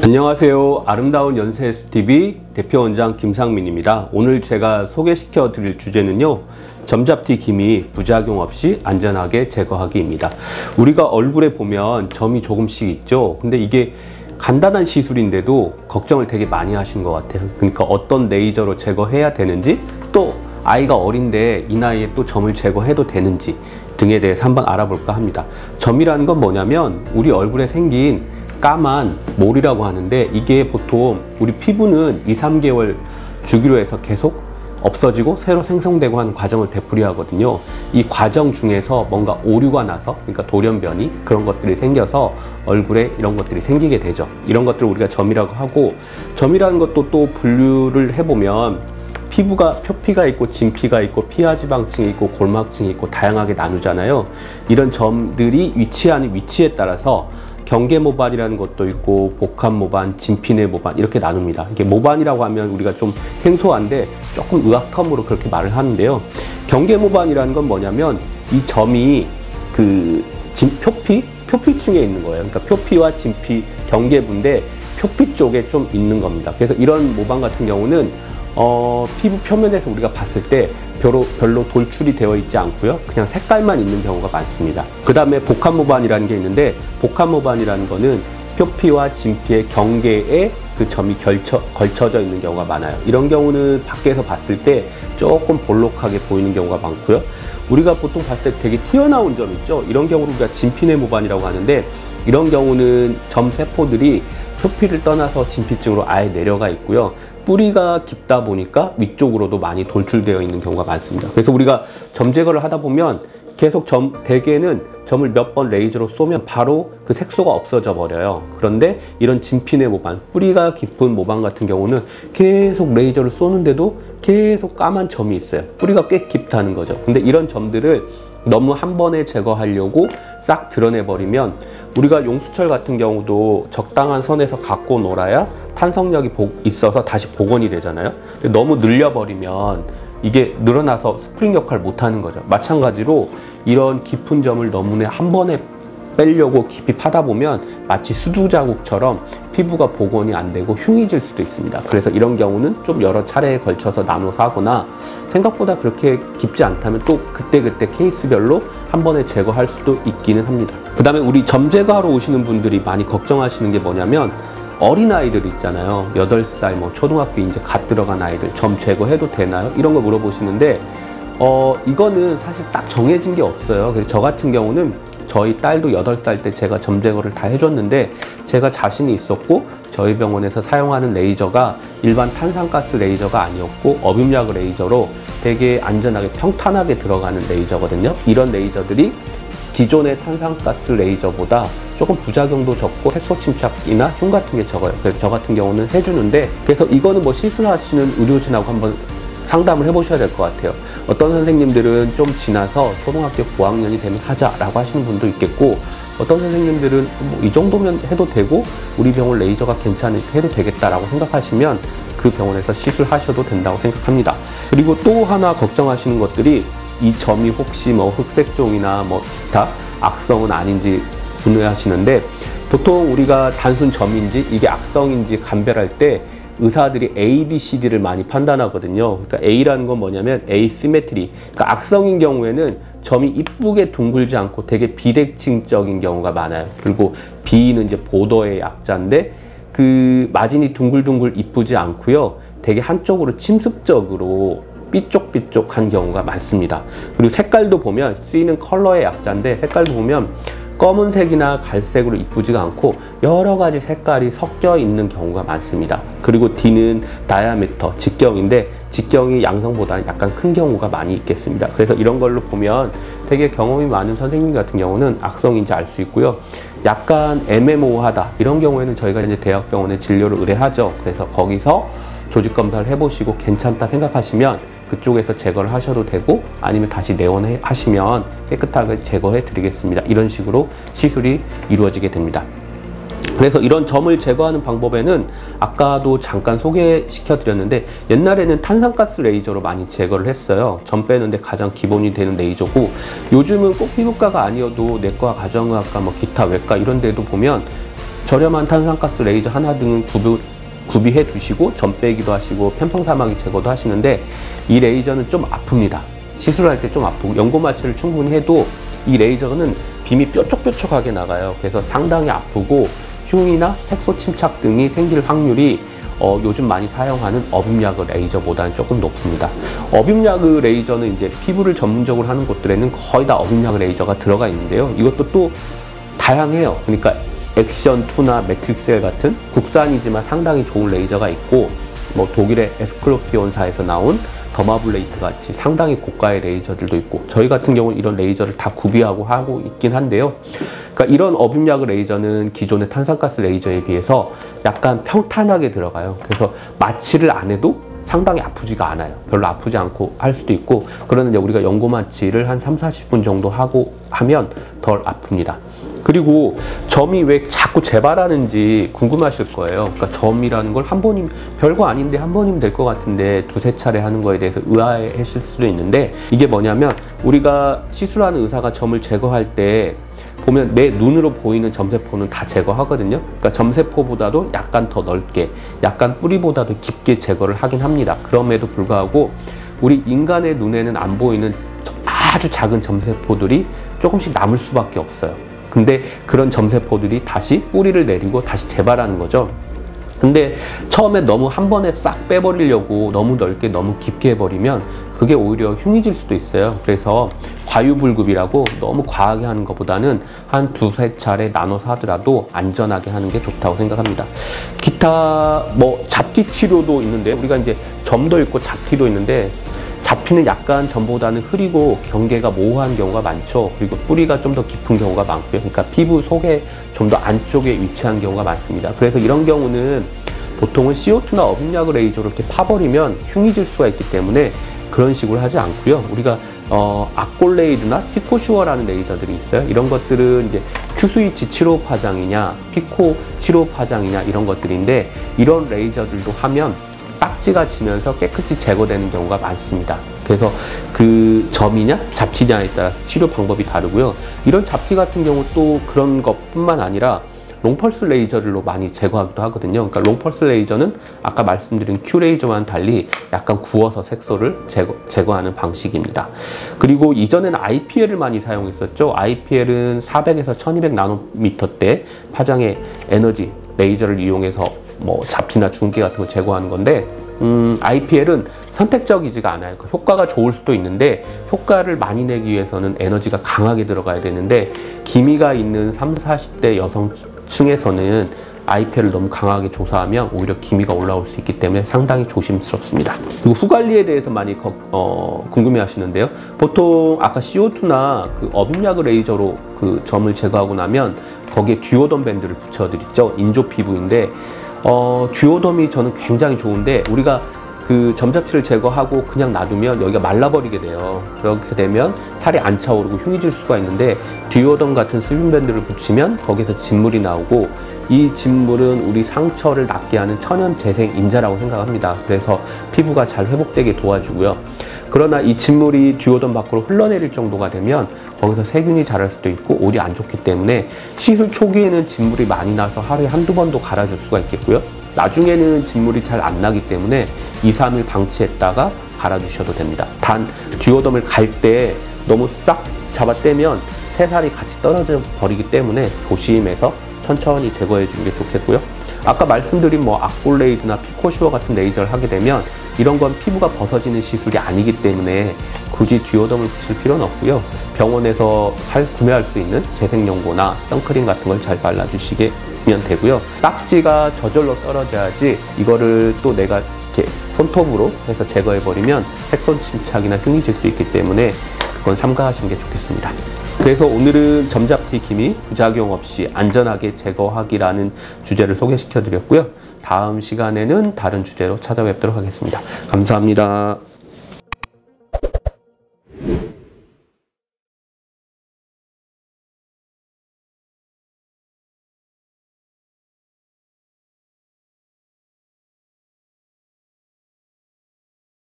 안녕하세요. 아름다운 연세 STV 대표 원장 김상민입니다. 오늘 제가 소개시켜 드릴 주제는요, 점잡티 기미 부작용 없이 안전하게 제거하기입니다. 우리가 얼굴에 보면 점이 조금씩 있죠. 근데 이게 간단한 시술인데도 걱정을 되게 많이 하신 것 같아요. 그러니까 어떤 레이저로 제거해야 되는지, 또 아이가 어린데 이 나이에 또 점을 제거해도 되는지 등에 대해서 한번 알아볼까 합니다. 점이라는 건 뭐냐면 우리 얼굴에 생긴 까만 몰이라고 하는데, 이게 보통 우리 피부는 2~3개월 주기로 해서 계속 없어지고 새로 생성되고 하는 과정을 되풀이하거든요. 이 과정 중에서 뭔가 오류가 나서, 그러니까 돌연변이 그런 것들이 생겨서 얼굴에 이런 것들이 생기게 되죠. 이런 것들을 우리가 점이라고 하고, 점이라는 것도 또 분류를 해보면 피부가 표피가 있고 진피가 있고 피하지방층이 있고 골막층이 있고 다양하게 나누잖아요. 이런 점들이 위치하는 위치에 따라서 경계모반이라는 것도 있고 복합모반, 진피내 모반 이렇게 나눕니다. 이게 모반이라고 하면 우리가 좀 생소한데 조금 의학텀으로 그렇게 말을 하는데요. 경계모반이라는 건 뭐냐면 이 점이 그 표피층에 있는 거예요. 그러니까 표피와 진피 경계부인데 표피 쪽에 좀 있는 겁니다. 그래서 이런 모반 같은 경우는 피부 표면에서 우리가 봤을 때 별로 돌출이 되어 있지 않고요, 그냥 색깔만 있는 경우가 많습니다. 그 다음에 복합모반이라는 게 있는데, 복합모반이라는 거는 표피와 진피의 경계에 그 점이 걸쳐져 있는 경우가 많아요. 이런 경우는 밖에서 봤을 때 조금 볼록하게 보이는 경우가 많고요, 우리가 보통 봤을 때 되게 튀어나온 점 있죠. 이런 경우를 우리가 진피내 모반이라고 하는데, 이런 경우는 점 세포들이 표피를 떠나서 진피층으로 아예 내려가 있고요, 뿌리가 깊다 보니까 위쪽으로도 많이 돌출되어 있는 경우가 많습니다. 그래서 우리가 점 제거를 하다 보면 계속 대개는 점을 몇 번 레이저로 쏘면 바로 그 색소가 없어져 버려요. 그런데 이런 진피내 모반, 뿌리가 깊은 모반 같은 경우는 계속 레이저를 쏘는데도 계속 까만 점이 있어요. 뿌리가 꽤 깊다는 거죠. 근데 이런 점들을 너무 한 번에 제거하려고 싹 드러내버리면, 우리가 용수철 같은 경우도 적당한 선에서 갖고 놀아야 탄성력이 있어서 다시 복원이 되잖아요. 근데 너무 늘려버리면 이게 늘어나서 스프링 역할을 못하는 거죠. 마찬가지로 이런 깊은 점을 너무나 한 번에 빼려고 깊이 파다 보면 마치 수두 자국처럼 피부가 복원이 안 되고 흉해질 수도 있습니다. 그래서 이런 경우는 좀 여러 차례에 걸쳐서 나눠서 하거나, 생각보다 그렇게 깊지 않다면 또 그때그때 케이스별로 한 번에 제거할 수도 있기는 합니다. 그 다음에 우리 점 제거하러 오시는 분들이 많이 걱정하시는 게 뭐냐면, 어린아이들 있잖아요. 8살, 초등학교 이제 갓 들어간 아이들 점 제거해도 되나요? 이런 거 물어보시는데, 이거는 사실 딱 정해진 게 없어요. 그래서 저 같은 경우는 저희 딸도 8살 때 제가 점 제거를 다 해줬는데, 제가 자신이 있었고 저희 병원에서 사용하는 레이저가 일반 탄산가스 레이저가 아니었고 어빔약 레이저로 되게 안전하게 평탄하게 들어가는 레이저거든요. 이런 레이저들이 기존의 탄산가스 레이저보다 조금 부작용도 적고 색소 침착이나 흉 같은 게 적어요. 그래서 저 같은 경우는 해주는데, 그래서 이거는 뭐 시술하시는 의료진하고 한번 상담을 해보셔야 될 것 같아요. 어떤 선생님들은 좀 지나서 초등학교 고학년이 되면 하자라고 하시는 분도 있겠고, 어떤 선생님들은 뭐 이 정도면 해도 되고 우리 병원 레이저가 괜찮으니까 해도 되겠다라고 생각하시면 그 병원에서 시술하셔도 된다고 생각합니다. 그리고 또 하나 걱정하시는 것들이, 이 점이 혹시 뭐 흑색종이나 뭐 기타 악성은 아닌지 분해하시는데, 보통 우리가 단순 점인지 이게 악성인지 감별할 때 의사들이 A, B, C, D를 많이 판단하거든요. 그러니까 A라는 건 뭐냐면 에이시메트리, 그러니까 악성인 경우에는 점이 이쁘게 둥글지 않고 되게 비대칭적인 경우가 많아요. 그리고 B는 이제 보더의 약자인데 그 마진이 둥글둥글 이쁘지 않고요, 되게 한쪽으로 침습적으로 삐쪽삐쪽한 경우가 많습니다. 그리고 색깔도 보면 C는 컬러의 약자인데, 색깔도 보면 검은색이나 갈색으로 이쁘지가 않고 여러 가지 색깔이 섞여 있는 경우가 많습니다. 그리고 D는 다이아미터, 직경인데 직경이 양성보다는 약간 큰 경우가 많이 있겠습니다. 그래서 이런 걸로 보면 되게 경험이 많은 선생님 같은 경우는 악성인지 알 수 있고요, 약간 애매모호하다 이런 경우에는 저희가 이제 대학병원에 진료를 의뢰하죠. 그래서 거기서 조직검사를 해보시고 괜찮다 생각하시면 그쪽에서 제거를 하셔도 되고, 아니면 다시 내원하시면 깨끗하게 제거해 드리겠습니다. 이런 식으로 시술이 이루어지게 됩니다. 그래서 이런 점을 제거하는 방법에는 아까도 잠깐 소개시켜 드렸는데, 옛날에는 탄산가스 레이저로 많이 제거를 했어요. 점 빼는데 가장 기본이 되는 레이저고, 요즘은 꼭 피부과가 아니어도 내과, 가정의학과, 뭐 기타 외과 이런 데도 보면 저렴한 탄산가스 레이저 하나 등은 구비해 두시고 점 빼기도 하시고 편평 사마귀 제거도 하시는데, 이 레이저는 좀 아픕니다. 시술할 때 좀 아프고 연고 마취를 충분히 해도 이 레이저는 빔이 뾰족뾰족하게 나가요. 그래서 상당히 아프고 흉이나 색소 침착 등이 생길 확률이 요즘 많이 사용하는 어빔야그 레이저보다는 조금 높습니다. 어빔야그 레이저는 이제 피부를 전문적으로 하는 곳들에는 거의 다 어빔야그 레이저가 들어가 있는데요. 이것도 또 다양해요. 그러니까 액션2나 매트릭스엘 같은 국산이지만 상당히 좋은 레이저가 있고, 뭐 독일의 에스클로피온사에서 나온 더마블레이트 같이 상당히 고가의 레이저들도 있고, 저희 같은 경우는 이런 레이저를 다 구비하고 하고 있긴 한데요. 그러니까 이런 어빔야그 레이저는 기존의 탄산가스 레이저에 비해서 약간 평탄하게 들어가요. 그래서 마취를 안 해도 상당히 아프지가 않아요. 별로 아프지 않고 할 수도 있고, 그러는데 우리가 연고 마취를 한 30-40분 정도 하고 하면 덜 아픕니다. 그리고 점이 왜 자꾸 재발하는지 궁금하실 거예요. 그러니까 점이라는 걸 한 번이면 별거 아닌데 한 번이면 될 것 같은데 두세 차례 하는 거에 대해서 의아해하실 수도 있는데, 이게 뭐냐면 우리가 시술하는 의사가 점을 제거할 때 보면 내 눈으로 보이는 점세포는 다 제거하거든요. 그러니까 점세포보다도 약간 더 넓게, 약간 뿌리보다도 깊게 제거를 하긴 합니다. 그럼에도 불구하고 우리 인간의 눈에는 안 보이는 아주 작은 점세포들이 조금씩 남을 수밖에 없어요. 근데 그런 점세포들이 다시 뿌리를 내리고 다시 재발하는 거죠. 근데 처음에 너무 한 번에 싹 빼버리려고 너무 넓게 너무 깊게 해버리면 그게 오히려 흉해질 수도 있어요. 그래서 과유불급이라고 너무 과하게 하는 것보다는 한 두세 차례 나눠서 하더라도 안전하게 하는 게 좋다고 생각합니다. 기타 뭐 잡티 치료도 있는데, 우리가 이제 점도 있고 잡티도 있는데, 잡티는 약간 점보다는 흐리고 경계가 모호한 경우가 많죠. 그리고 뿌리가 좀 더 깊은 경우가 많고요. 그러니까 피부 속에 좀 더 안쪽에 위치한 경우가 많습니다. 그래서 이런 경우는 보통은 CO2나 어빔야그 레이저로 이렇게 파버리면 흉해질 수가 있기 때문에 그런 식으로 하지 않고요. 우리가 악골레이드나 피코슈어라는 레이저들이 있어요. 이런 것들은 이제 Q스위치 치료 파장이냐, 피코 치료 파장이냐 이런 것들인데, 이런 레이저들도 하면 딱지가 지면서 깨끗이 제거되는 경우가 많습니다. 그래서 그 점이냐 잡티냐에 따라 치료 방법이 다르고요. 이런 잡티 같은 경우 또 그런 것뿐만 아니라 롱펄스 레이저로 많이 제거하기도 하거든요. 그러니까 롱펄스 레이저는 아까 말씀드린 Q 레이저와는 달리 약간 구워서 색소를 제거하는 방식입니다. 그리고 이전에는 IPL을 많이 사용했었죠. IPL은 400에서 1200 나노미터대 파장의 에너지 레이저를 이용해서 뭐 잡티나 중계 같은 거 제거하는 건데, IPL은 선택적이지가 않아요. 그 효과가 좋을 수도 있는데 효과를 많이 내기 위해서는 에너지가 강하게 들어가야 되는데, 기미가 있는 30, 40대 여성층에서는 IPL을 너무 강하게 조사하면 오히려 기미가 올라올 수 있기 때문에 상당히 조심스럽습니다. 그리고 후관리에 대해서 많이 궁금해 하시는데요. 보통 아까 CO2나 그 어빔야그 레이저로 그 점을 제거하고 나면 거기에 듀오덤 밴드를 붙여드리죠. 인조 피부인데, 듀오덤이 저는 굉장히 좋은데, 우리가 그 점잡티를 제거하고 그냥 놔두면 여기가 말라버리게 돼요. 그렇게 되면 살이 안 차오르고 흉해질 수가 있는데, 듀오덤 같은 슬림밴드를 붙이면 거기서 진물이 나오고, 이 진물은 우리 상처를 낫게 하는 천연 재생 인자라고 생각합니다. 그래서 피부가 잘 회복되게 도와주고요. 그러나 이 진물이 듀오덤 밖으로 흘러내릴 정도가 되면 거기서 세균이 자랄 수도 있고 오히려 안 좋기 때문에, 시술 초기에는 진물이 많이 나서 하루에 한두 번도 갈아줄 수가 있겠고요. 나중에는 진물이 잘 안 나기 때문에 2-3일 방치했다가 갈아주셔도 됩니다. 단 듀오덤을 갈 때 너무 싹 잡아떼면 새살이 같이 떨어져 버리기 때문에 조심해서 천천히 제거해 주는 게 좋겠고요. 아까 말씀드린 뭐 악골레이드나 피코슈어 같은 레이저를 하게 되면 이런 건 피부가 벗어지는 시술이 아니기 때문에 굳이 듀오덤을 붙일 필요는 없고요. 병원에서 구매할 수 있는 재생연고나 선크림 같은 걸 잘 발라주시면 되고요. 딱지가 저절로 떨어져야지 이거를 또 내가 이렇게 손톱으로 해서 제거해버리면 색소 침착이나 흉이 질 수 있기 때문에 그건 삼가하시는 게 좋겠습니다. 그래서 오늘은 점잡티 기미 부작용 없이 안전하게 제거하기라는 주제를 소개시켜 드렸고요. 다음 시간에는 다른 주제로 찾아뵙도록 하겠습니다. 감사합니다.